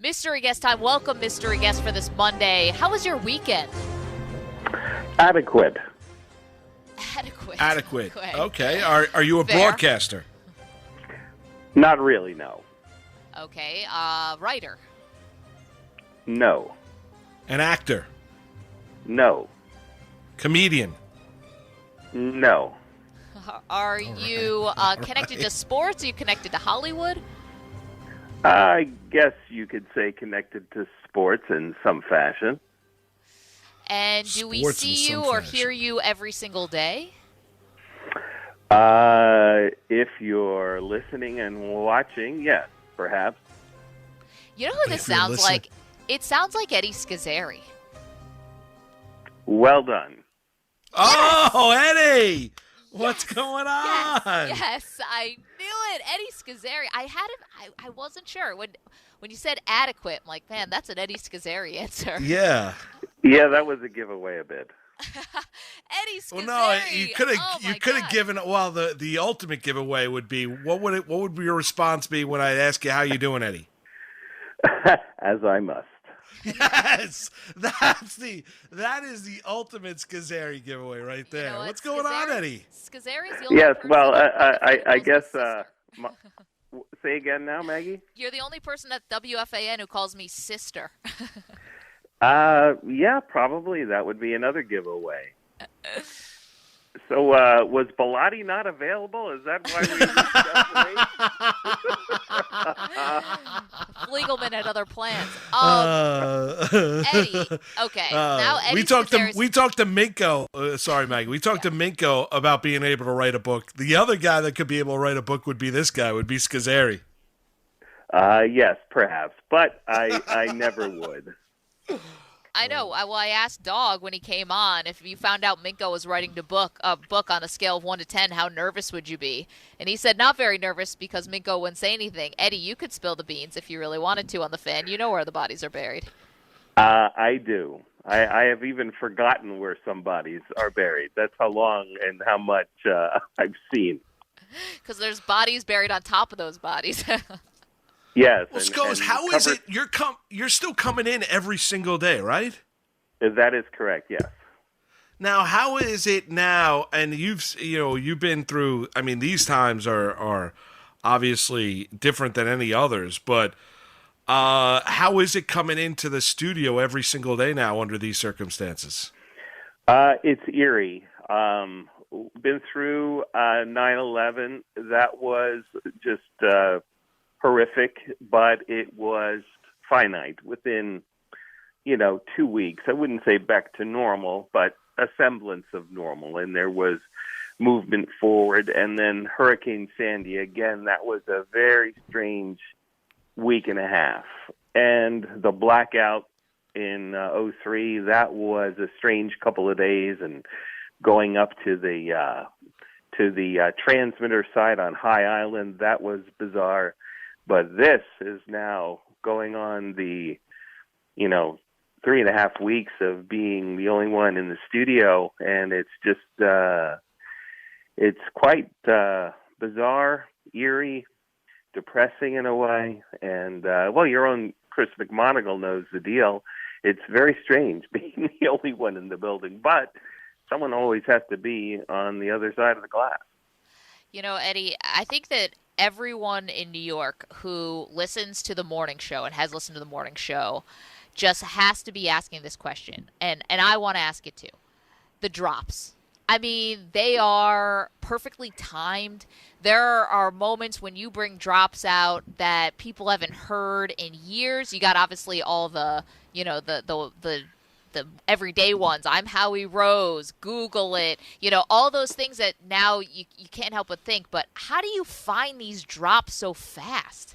Mystery guest time. Welcome, mystery guest, for this Monday. How was your weekend? Adequate. Adequate. Okay. Are you a Fair. broadcaster? Not really, no. Okay. Writer. No. An actor? No. Comedian? No. Are you connected to sports? Are you connected to Hollywood? I guess you could say connected to sports in some fashion. And do we Sports in see you some or fashion. hear you every single day? If you're listening and watching, yes, perhaps. You know who this If you're sounds listening- like? It sounds like Eddie Scozzare. Well done. Oh, Eddie! What's going on? Yes, I knew it. Eddie Scozzare. I had him. I wasn't sure when you said adequate. I'm like, man, that's an Eddie Scozzare answer. Yeah. Yeah, that was a giveaway a bit. Eddie Scozzare. Well, no, you could have Oh, my have God. given. Well, the ultimate giveaway would be what would your response be when I ask you how you doing, Eddie? As I must. Yes, that is the ultimate Scozzare giveaway right there. You know what? What's going on, Eddie? Scozzare is the only Yes, person well, that I calls me guess, sister. say again now, Maggie? You're the only person at WFAN who calls me sister. Yeah, probably. That would be another giveaway. So, was Bilotti not available? Is that why we Fliegelman had other plans. Eddie. Okay, now Eddie we talked Scozzare's- to Minko. Sorry, Maggie. We talked to Minko about being able to write a book. The other guy that could be able to write a book would be this guy. Would be Scozzare. Yes, perhaps, but I never would. I know. I asked Dog when he came on if you found out Minko was writing a book on a scale of 1 to 10, how nervous would you be? And he said not very nervous because Minko wouldn't say anything. Eddie, you could spill the beans if you really wanted to on the fan. You know where the bodies are buried. I do. I have even forgotten where some bodies are buried. That's how long and how much I've seen. Because there's bodies buried on top of those bodies. Yes. Well, Scoz, how is it? You're still coming in every single day, right? That is correct. Yes. Now, how is it now? And you've been through. I mean, these times are obviously different than any others. But how is it coming into the studio every single day now under these circumstances? It's eerie. Been through 9/11. That was just horrific, but it was finite within 2 weeks. I wouldn't say back to normal, but a semblance of normal, and there was movement forward. And then Hurricane Sandy, again, that was a very strange week and a half. And the blackout in 03, that was a strange couple of days, and going up to the transmitter side on High Island, that was bizarre. But this is now going on the 3.5 weeks of being the only one in the studio, and it's just it's quite bizarre, eerie, depressing in a way. And your own Chris McMonagle knows the deal. It's very strange being the only one in the building, but someone always has to be on the other side of the glass. Eddie, I think that everyone in New York who listens to the morning show and has listened to the morning show just has to be asking this question. And I want to ask it too. The drops. I mean, they are perfectly timed. There are moments when you bring drops out that people haven't heard in years. You got obviously all the everyday ones. I'm Howie Rose. Google it. All those things that now you can't help but think. But how do you find these drops so fast?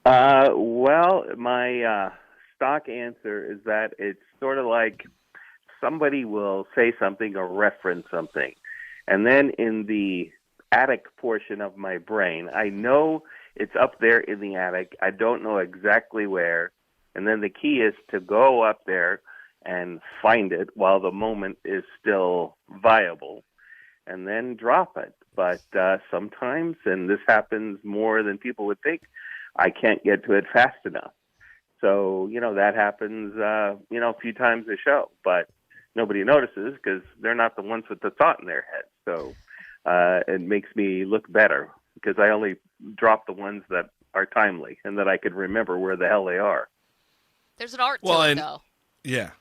My stock answer is that it's sort of like somebody will say something or reference something, and then in the attic portion of my brain, I know it's up there in the attic. I don't know exactly where, and then the key is to go up there and find it while the moment is still viable, and then drop it. But sometimes, and this happens more than people would think, I can't get to it fast enough. So, that happens, a few times a show, but nobody notices because they're not the ones with the thought in their head. So it makes me look better because I only drop the ones that are timely and that I could remember where the hell they are. There's an art to it, though. Yeah.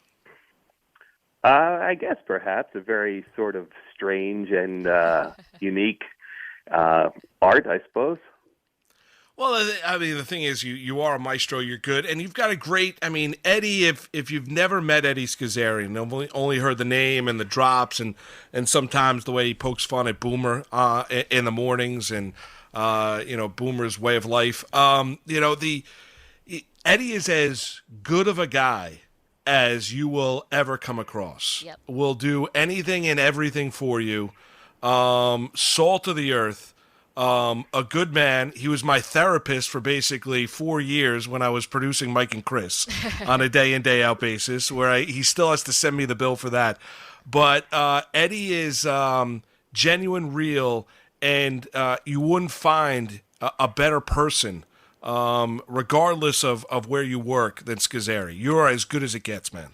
I guess perhaps a very sort of strange and unique art, I suppose. Well, I mean, the thing is, you are a maestro. You're good, and you've got a great. I mean, Eddie. If you've never met Eddie Scozzare and only heard the name and the drops, and sometimes the way he pokes fun at Boomer in the mornings, and Boomer's way of life. Eddie is as good of a guy as you will ever come across. Yep. Will do anything and everything for you. Salt of the earth. A good man. He was my therapist for basically 4 years when I was producing Mike and Chris on a day in, day out basis, where he still has to send me the bill for that. But Eddie is genuine, real, and you wouldn't find a better person, regardless of where you work, than Scozzare. You're as good as it gets, man.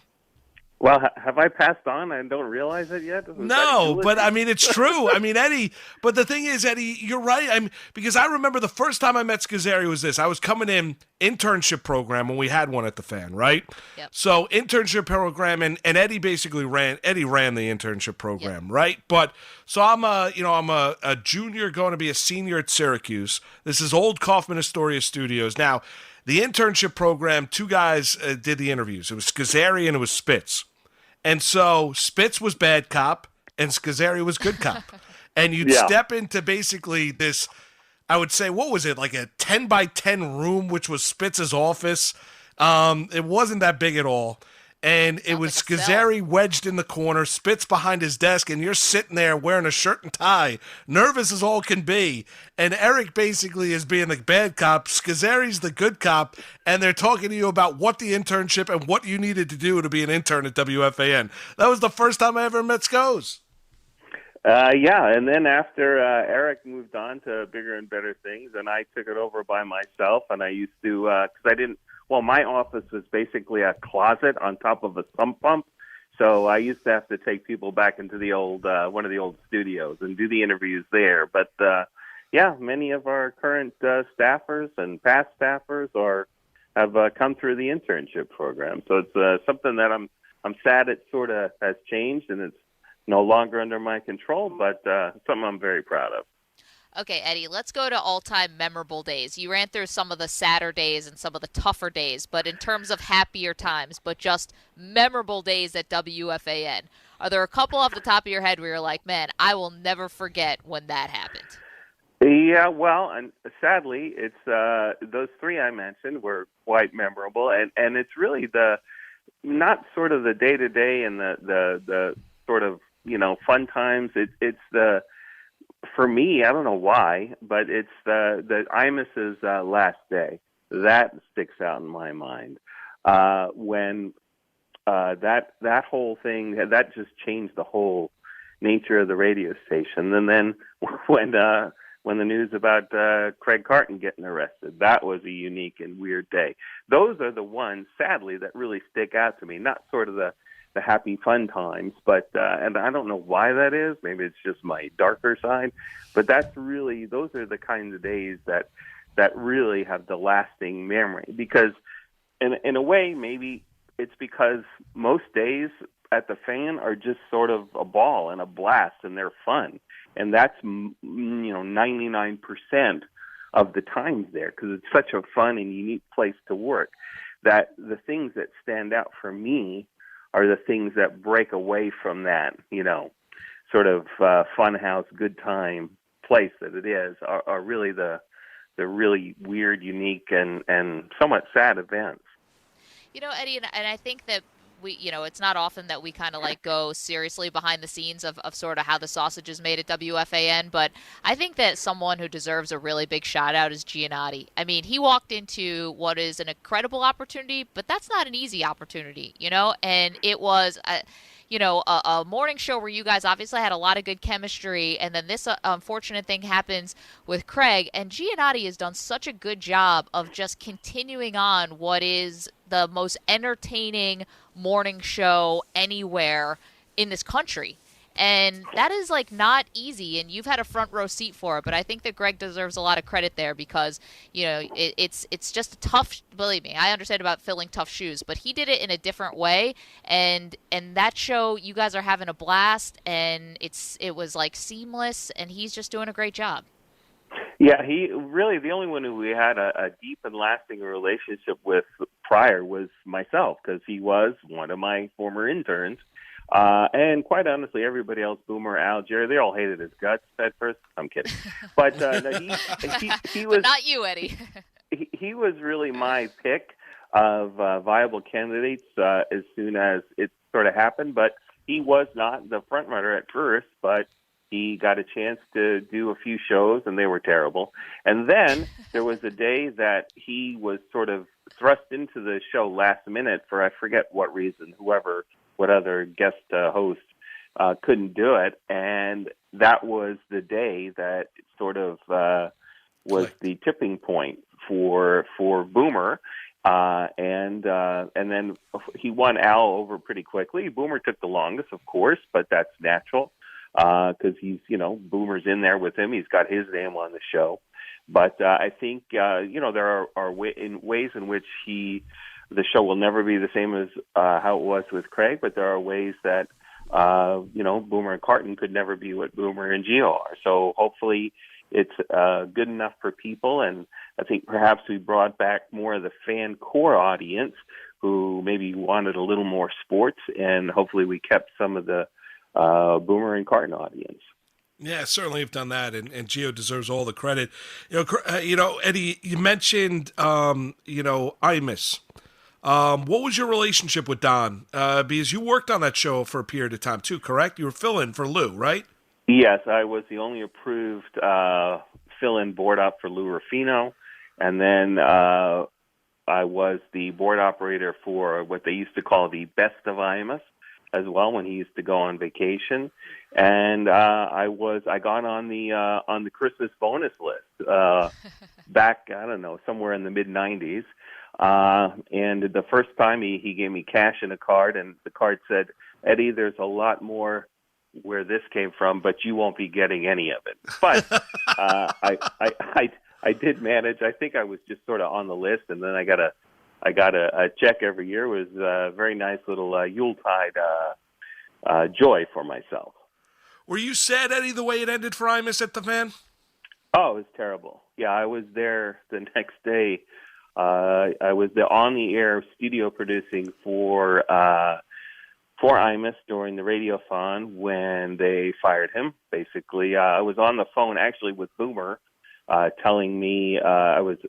Well, have I passed on and don't realize it yet? No, but I mean, it's true. I mean, Eddie, but the thing is, Eddie, you're right. Because I remember the first time I met Scozzare was this. I was coming in internship program when we had one at the Fan, right? Yep. So internship program, and Eddie basically ran the internship program, yep. Right? But so I'm a junior going to be a senior at Syracuse. This is old Kaufman Astoria Studios. Now, the internship program, two guys did the interviews. It was Scozzare and it was Spitz. And so Spitz was bad cop and Scozzare was good cop. And you'd step into basically this, I would say, what was it, like a 10 by 10 room, which was Spitz's office. It wasn't that big at all. And it was Scozzare wedged in the corner, Spitz behind his desk, and you're sitting there wearing a shirt and tie, nervous as all can be. And Eric basically is being the bad cop, Scozzare's the good cop, and they're talking to you about what the internship and what you needed to do to be an intern at WFAN. That was the first time I ever met Scoz. And then after Eric moved on to bigger and better things, and I took it over by myself, and I used to, my office was basically a closet on top of a sump pump, so I used to have to take people back into the old one of the old studios and do the interviews there. But many of our current staffers and past staffers have come through the internship program. So it's something that I'm sad it sort of has changed and it's no longer under my control, but something I'm very proud of. Okay, Eddie, let's go to all-time memorable days. You ran through some of the sadder days and some of the tougher days, but in terms of happier times, but just memorable days at WFAN, are there a couple off the top of your head where you're like, man, I will never forget when that happened? Yeah, well, and sadly, it's those three I mentioned were quite memorable, and it's really not sort of the day-to-day and the sort of, fun times. It's the... For me, I don't know why, but it's the Imus's last day. That sticks out in my mind. When that whole thing, that just changed the whole nature of the radio station. And then when the news about Craig Carton getting arrested, that was a unique and weird day. Those are the ones, sadly, that really stick out to me. Not sort of the happy fun times, but and I don't know why that is. Maybe it's just my darker side, but those are the kinds of days that really have the lasting memory. Because in a way, maybe it's because most days at the Fan are just sort of a ball and a blast, and they're fun, and that's 99% of the times there, because it's such a fun and unique place to work. That the things that stand out for me are the things that break away from that, sort of funhouse, good time place that it is, are really the really weird, unique, and somewhat sad events. Eddie, and I think that we, it's not often that we kind of like go seriously behind the scenes of sort of how the sausage is made at WFAN, but I think that someone who deserves a really big shout out is Giannotti. I mean, he walked into what is an incredible opportunity, but that's not an easy opportunity, and it was, a morning show where you guys obviously had a lot of good chemistry, and then this unfortunate thing happens with Craig, and Giannotti has done such a good job of just continuing on what is the most entertaining morning show anywhere in this country. And that is like not easy, and you've had a front row seat for it. But I think that Greg deserves a lot of credit there because it's just a tough. Believe me, I understand about filling tough shoes, but he did it in a different way. And that show, you guys are having a blast, and it was like seamless, and he's just doing a great job. Yeah, he really, the only one who we had a deep and lasting relationship with prior was myself, because he was one of my former interns. And quite honestly, everybody else, Boomer, Al, Jerry, they all hated his guts at first. I'm kidding. But no, he was... But not you, Eddie. he was really my pick of viable candidates as soon as it sort of happened. But he was not the front runner at first, but he got a chance to do a few shows, and they were terrible. And then there was a day that he was sort of thrust into the show last minute for I forget what reason, what other guest host couldn't do it, and that was the day that sort of was the tipping point for Boomer, and then he won Al over pretty quickly. Boomer took the longest, of course, but that's natural because he's Boomer's in there with him. He's got his name on the show, but I think there are ways in which the show will never be the same as how it was with Craig, but there are ways that, Boomer and Carton could never be what Boomer and Gio are. So hopefully it's good enough for people, and I think perhaps we brought back more of the fan core audience who maybe wanted a little more sports, and hopefully we kept some of the Boomer and Carton audience. Yeah, certainly have done that, and Gio deserves all the credit. Eddie, you mentioned, Imus. What was your relationship with Don? Because you worked on that show for a period of time too, correct? You were fill-in for Lou, right? Yes, I was the only approved fill-in board op for Lou Rufino, and then I was the board operator for what they used to call the Best of Imus as well when he used to go on vacation, and I got on the Christmas bonus list back somewhere in the mid-'90s. And the first time he gave me cash in a card, and the card said, "Eddie, there's a lot more where this came from, but you won't be getting any of it." But I did manage. I think I was just sort of on the list, and then I got a check every year. It was a very nice little Yuletide joy for myself. Were you sad, Eddie, the way it ended for Imus at the Fan? Oh, it was terrible. Yeah, I was there the next day. I was the on-the-air studio producing for Imus during the radiothon when they fired him. Basically, I was on the phone actually with Boomer, telling me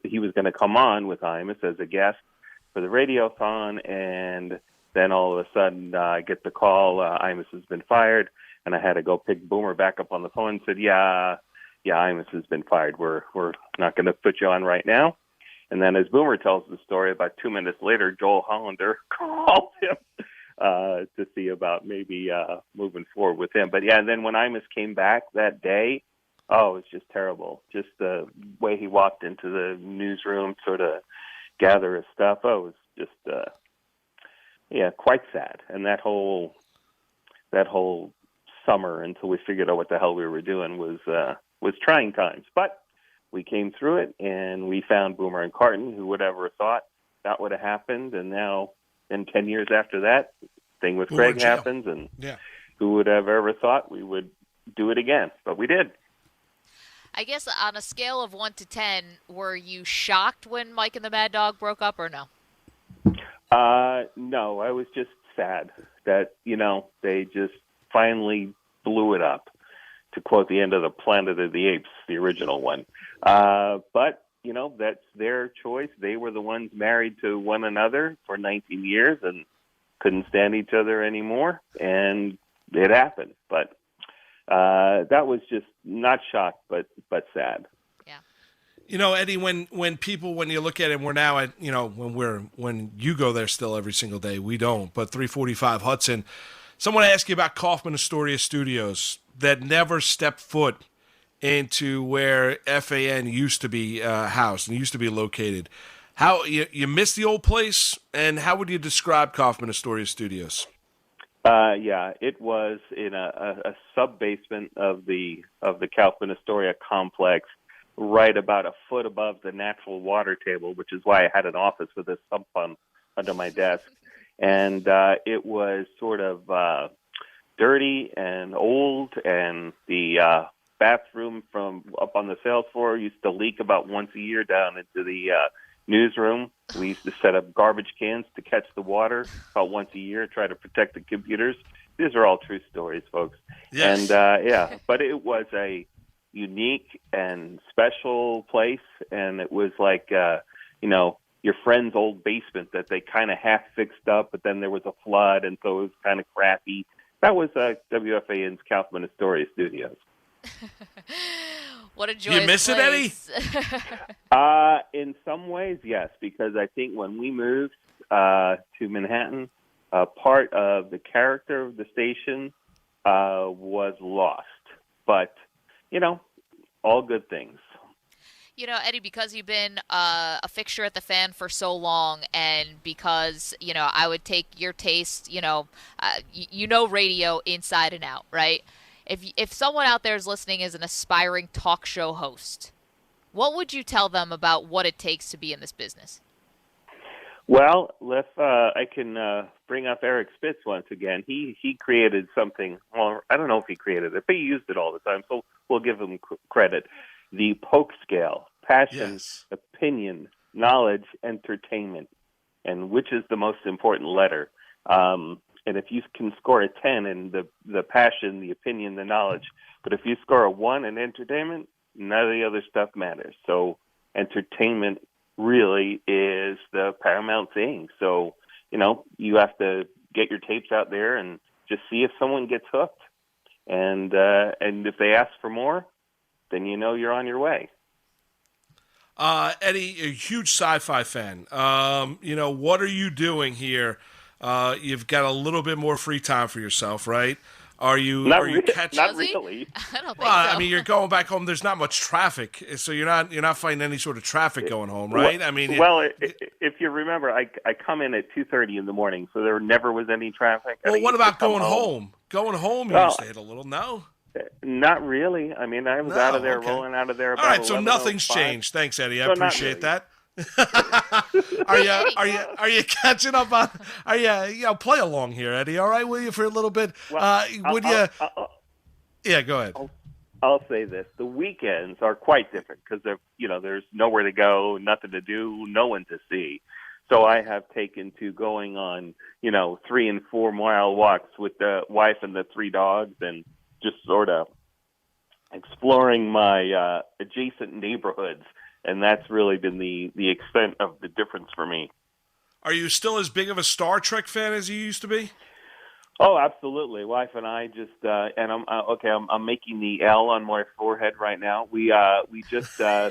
he was going to come on with Imus as a guest for the radiothon, and then all of a sudden I get the call, Imus has been fired, and I had to go pick Boomer back up on the phone and said, yeah, Imus has been fired. We're not going to put you on right now. And then as Boomer tells the story, about 2 minutes later, Joel Hollander called him to see about maybe moving forward with him. But, yeah, and then when Imus came back that day, it was just terrible. Just the way he walked into the newsroom, sort of gather his stuff. It was just, quite sad. And that whole summer until we figured out what the hell we were doing was trying times. But we came through it, and we found Boomer and Carton. Who would ever have thought that would have happened? And now, 10 years after that, thing with Craig happens, and who would have ever thought we would do it again? But we did. I guess on a scale of 1 to 10, were you shocked when Mike and the Mad Dog broke up, or no? No, I was just sad that, they just finally blew it up, to quote the end of the Planet of the Apes, the original one. But, that's their choice. They were the ones married to one another for 19 years and couldn't stand each other anymore, and it happened. But that was just not shocked, but sad. Yeah. Eddie, when you look at it, we're now at, when you go there still every single day, we don't, but 345 Hudson, someone asked you about Kaufman Astoria Studios that never stepped foot into where FAN used to be housed and used to be located. How you miss the old place, and how would you describe Kaufman Astoria Studios? Yeah, it was in a sub basement of the Kaufman Astoria complex, right about a foot above the natural water table, which is why I had an office with a sump pump under my desk. And it was sort of dirty and old, and the bathroom from up on the sales floor used to leak about once a year down into the newsroom. We used to set up garbage cans to catch the water about once a year, try to protect the computers. These are all true stories, folks. Yes. And yeah, but it was a unique and special place, and it was like, your friend's old basement that they kind of half fixed up, but then there was a flood, and so it was kind of crappy. That was WFAN's Kaufman Astoria Studios. What a joyous You miss it, Eddie? In some ways, yes, because I think when we moved to Manhattan, part of the character of the station was lost. But, all good things. Eddie, because you've been a fixture at the Fan for so long, and because, I would take your taste, radio inside and out, right? If someone out there is listening as an aspiring talk show host, what would you tell them about what it takes to be in this business? Well, I can bring up Eric Spitz once again. He created something. Well, I don't know if he created it, but he used it all the time, so we'll give him credit. The poke scale: passion, Yes. opinion, knowledge, entertainment, and which is the most important letter. And if you can score a 10 in the passion, the opinion, the knowledge, but if you score a 1 in entertainment, none of the other stuff matters. So entertainment really is the paramount thing. So, you have to get your tapes out there and just see if someone gets hooked. And if they ask for more, then you're on your way. Eddie, a huge sci-fi fan. What are you doing here? You've got a little bit more free time for yourself, right? Are you catching? Not really. I don't think Well, so. I mean, you're going back home. There's not much traffic, so you're not finding any sort of traffic going home, right? If you remember, I come in at 2:30 in the morning, so there never was any traffic. Well, what about going home? Going home, you used to hit a little. No, not really. I mean, I was out of there, okay. rolling out of there. About All right, so 11:05. nothing's changed. Thanks, Eddie. I So not appreciate really. that. Are you catching up on? Are you play along here, Eddie? All right, will you for a little bit? Well, Would you? Yeah, go ahead. I'll say this: the weekends are quite different because there's nowhere to go, nothing to do, no one to see. So I have taken to going on 3 and 4 mile walks with the wife and the 3 dogs, and just sort of exploring my adjacent neighborhoods. And that's really been the extent of the difference for me. Are you still as big of a Star Trek fan as you used to be? Oh, absolutely. Wife and I just and I'm making the L on my forehead right now. We just started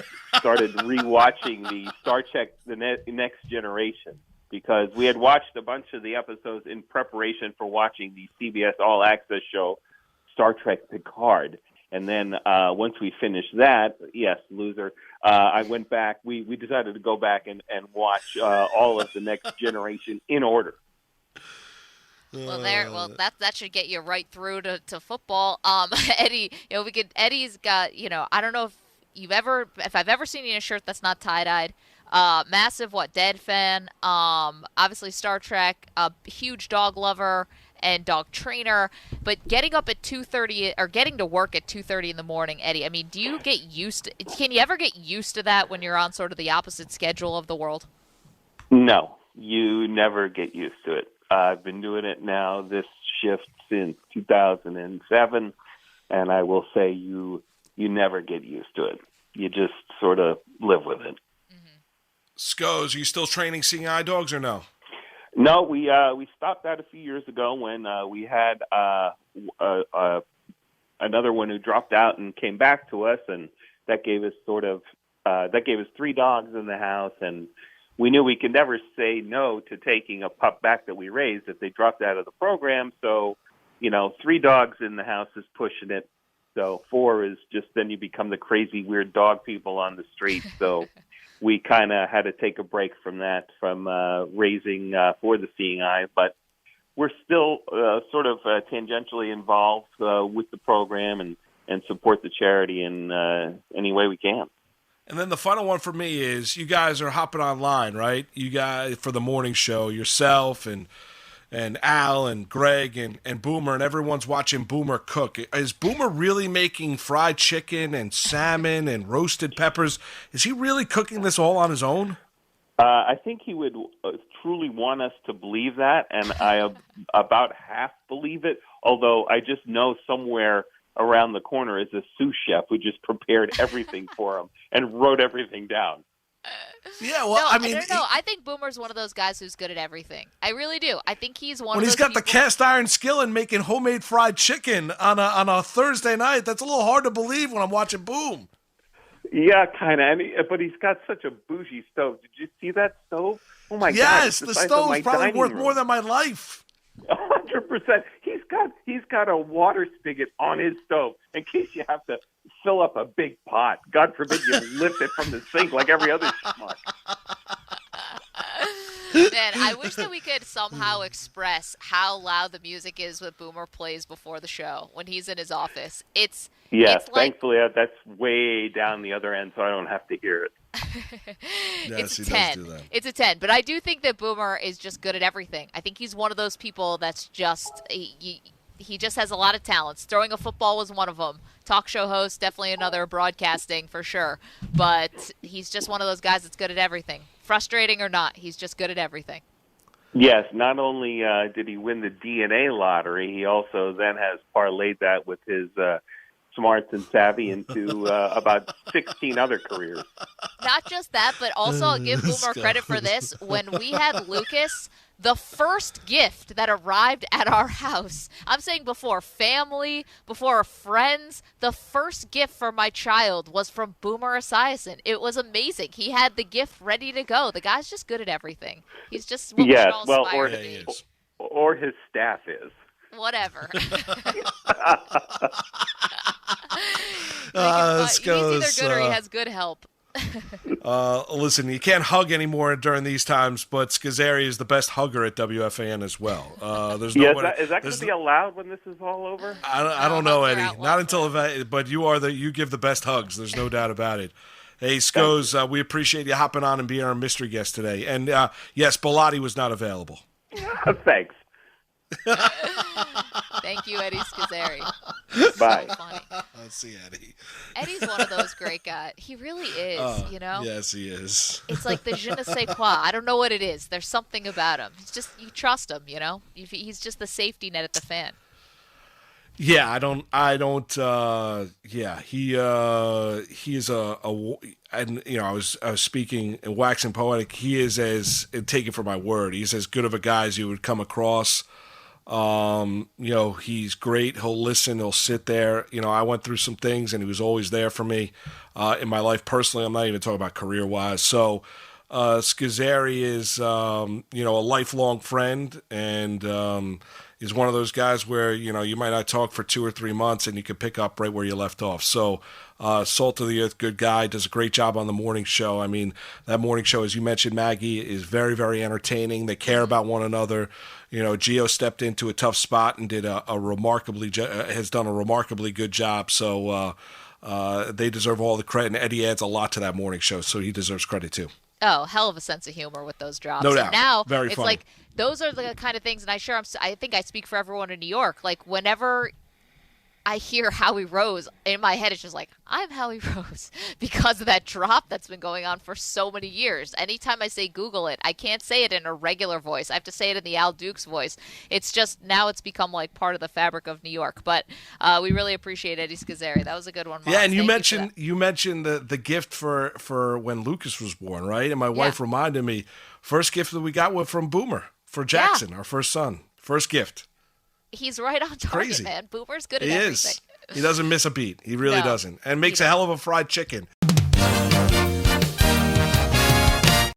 rewatching the Star Trek: The Next Generation, because we had watched a bunch of the episodes in preparation for watching the CBS All Access show Star Trek Picard. And then once we finished that, yes, loser, I went back. We decided to go back and watch all of the Next Generation in order. Well, that should get you right through to football. Eddie, Eddie's got, I don't know if I've ever seen you in a shirt that's not tie-dyed. Massive Dead fan. Obviously Star Trek. Huge dog lover and dog trainer. But getting up at 2:30 or getting to work at 2:30 in the morning, Eddie. I mean, can you ever get used to that when you're on sort of the opposite schedule of the world? No, you never get used to it. I've been doing it now, this shift, since 2007, and I will say you never get used to it. You just sort of live with it. Scoz, are you still training seeing eye dogs or no? No, we stopped that a few years ago when we had another one who dropped out and came back to us, and that gave us 3 dogs in the house, and we knew we could never say no to taking a pup back that we raised if they dropped out of the program. So 3 dogs in the house is pushing it. So 4 is just, then you become the crazy, weird dog people on the street. So we kind of had to take a break from that, from raising for the seeing eye. But we're still sort of tangentially involved with the program and support the charity in any way we can. And then the final one for me is, you guys are hopping online, right? You guys, for the morning show, yourself and Al and Greg and Boomer, and everyone's watching Boomer cook. Is Boomer really making fried chicken and salmon and roasted peppers? Is he really cooking this all on his own? I think he would truly want us to believe that, and I about half believe it, although I just know somewhere around the corner is a sous chef who just prepared everything for him and wrote everything down. Yeah, well, no, I mean, no, I think Boomer's one of those guys who's good at everything. I really do. I think he's one. When of he's those got the people... cast iron skillet making homemade fried chicken on a Thursday night, that's a little hard to believe when I'm watching Boom. Yeah, kind of. But he's got such a bougie stove. Did you see that stove? Oh my God! Yes, the stove's probably worth more than my life. 100%. He's got a water spigot on his stove in case you have to fill up a big pot. God forbid you lift it from the sink like every other schmuck. Man, I wish that we could somehow express how loud the music is when Boomer plays before the show when he's in his office. It's like, thankfully that's way down the other end, so I don't have to hear it. Yes, it's a 10. It's a 10. But I do think that Boomer is just good at everything. I think he's one of those people that's just he just has a lot of talents. Throwing a football was one of them. Talk show host, definitely another. Broadcasting for sure. But he's just one of those guys that's good at everything. Frustrating or not, he's just good at everything. Yes, not only did he win the DNA lottery, he also then has parlayed that with his smarts and savvy into about 16 other careers. Not just that, but also I'll give Boomer credit for this. When we had Lucas, the first gift that arrived at our house, I'm saying before family, before friends, the first gift for my child was from Boomer Esiason. It was amazing. He had the gift ready to go. The guy's just good at everything. He's just what we should all aspire to be. Or his staff is. Whatever. He's This goes, either good or he has good help. Listen, you can't hug anymore during these times, but Scozzare is the best hugger at WFAN as well. There's no is that going to be allowed when this is all over? I don't know, Eddie. Not until but you give the best hugs. There's no doubt about it. Hey, Scoz, we appreciate you hopping on and being our mystery guest today. And yes, Bilotti was not available. Thanks. Thank you, Eddie Scozzare. Bye. So funny. Let's see, Eddie. Eddie's one of those great guys. He really is, Yes, he is. It's like the je ne sais quoi. I don't know what it is. There's something about him. It's just, you trust him, He's just the safety net at the fan. Yeah, he is and I was speaking and waxing poetic. He is take it for my word, he's as good of a guy as you would come across. He's great. He'll listen. He'll sit there. I went through some things, and he was always there for me in my life personally. I'm not even talking about career-wise. So Scozzare is, a lifelong friend, and is one of those guys where, you might not talk for 2 or 3 months, and you can pick up right where you left off. So salt of the earth, good guy, does a great job on the morning show. I mean, that morning show, as you mentioned, Maggie, is very, very entertaining. They care about one another. Gio stepped into a tough spot and did has done a remarkably good job. So they deserve all the credit, and Eddie adds a lot to that morning show, so he deserves credit too. Oh, hell of a sense of humor with those drops. No doubt. And now Very it's funny. like those are the kind of things, and I think I speak for everyone in New York. Like whenever I hear Howie Rose, in my head it's just like, I'm Howie Rose because of that drop that's been going on for so many years. Anytime I say Google it, I can't say it in a regular voice. I have to say it in the Al Dukes voice. It's just, now it's become like part of the fabric of New York. But we really appreciate Eddie Scozzare. That was a good one, Mom. Yeah, and you Thank mentioned the gift for when Lucas was born, right? And my wife reminded me, first gift that we got was from Boomer for Jackson, our first son. First gift. He's right on target, Crazy. man. Boomer's good at He everything. is. He doesn't miss a beat. He really doesn't. And makes a hell of a fried chicken.